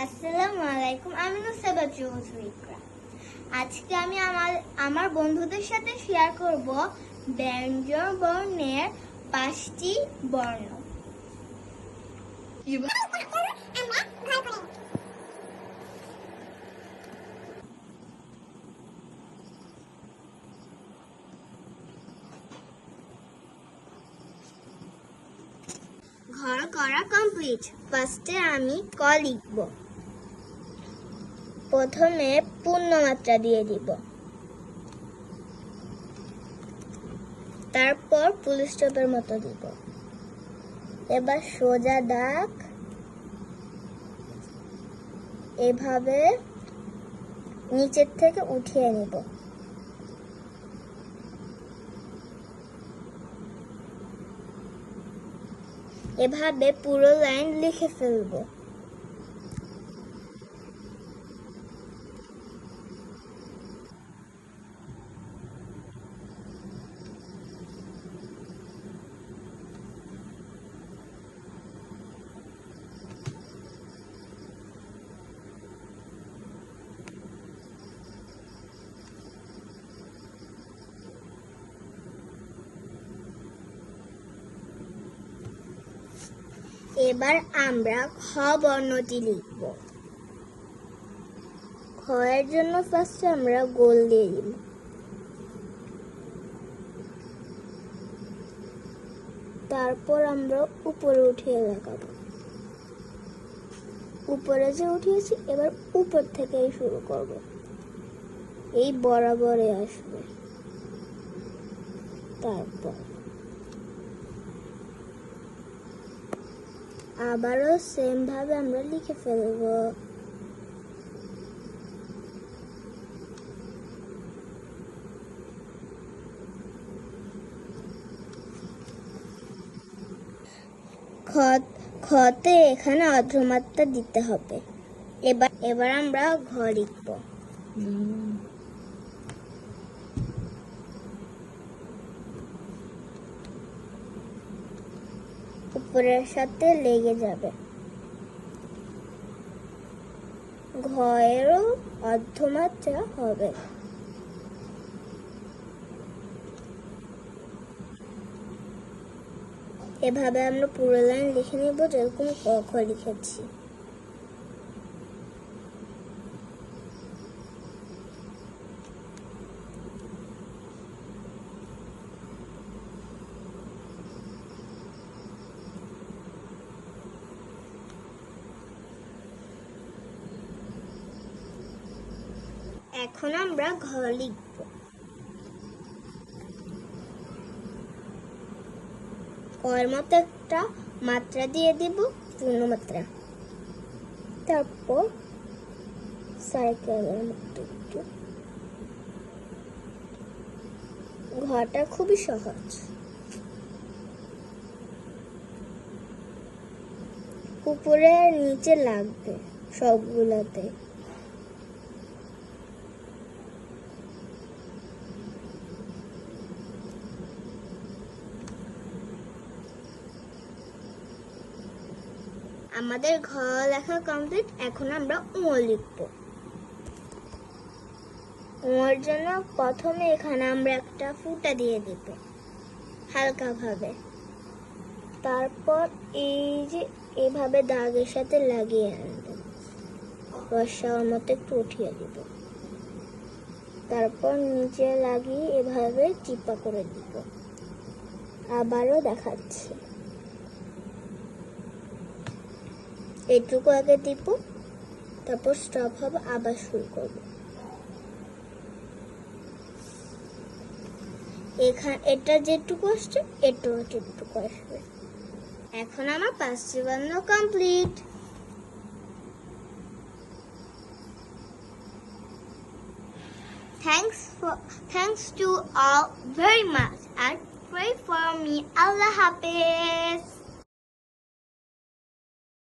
আসসালামু আলাইকুম, আমি নুসরাত চৌধুরী। আজকে আমি আমার বন্ধুদের সাথে শেয়ার করব ব্যঞ্জন বর্ণের 5টি বর্ণ। ঘর করা কমপ্লিট। ফার্স্টে আমি ক লিখব। প্রথমে পূর্ণমাত্রা দিয়ে দিব, তারপর ফুল স্টপের মতো দিব। এবার সোজা দাগ এভাবে নিচের থেকে উঠিয়ে নিব। এভাবে পুরো লাইন লিখে ফেলবো। এবার আমরা খ বর্ণটি লিখব। খ এর জন্য ফার্স্টে আমরা গোল দিয়ে দিব। তারপর আমরা উপরে উঠিয়ে লাগাবো। উপরে যে উঠিয়েছি এবার উপর থেকেই শুরু করব। এই বরাবরে আসবে। তারপর আবারও সেম ভাবে আমরা লিখে ফেলব। খতে এখানে অর্ধমাত্রা দিতে হবে। এবার আমরা ঘ লিখব। উপরের সাথে লেগে যাবে। ঘরেরও অর্ধমাত্রা হবে। এভাবে আমরা পুরো লাইন লিখে নিব, যেরকম ক খ লিখেছি। এখন আমরা ঘ লিখব। কয়ের মতো একটা মাত্রা দিয়ে দিব, পূর্ণমাত্রা। তারপর সাইকেলের মতো একটু। ঘটা খুবই সহজ। উপরে আর নিচে লাগবে সবগুলাতে। আমাদের ঘ লেখা কমপ্লিট। এখন আমরা ও লিখব। ওর জন্য প্রথমে এখানে আমরা একটা ফুটা দিয়ে দিব হালকা ভাবে। তারপর এই যে এভাবে দাগের সাথে লাগিয়ে আনব। রসার মতো একটু উঠিয়ে দিব। তারপর নিচে লাগিয়ে এভাবে চিপা করে দিব। আবারও দেখাচ্ছি। এটুকু আগে দিব, তারপর স্টপ হবে, আবার শুরু করব। এখানে এটা যেটুকু আসছে এটাও যেটুকু আসবে। এখন আমার 5টি বর্ণ complete. Thanks to all very much and pray for me. Allah Hafiz.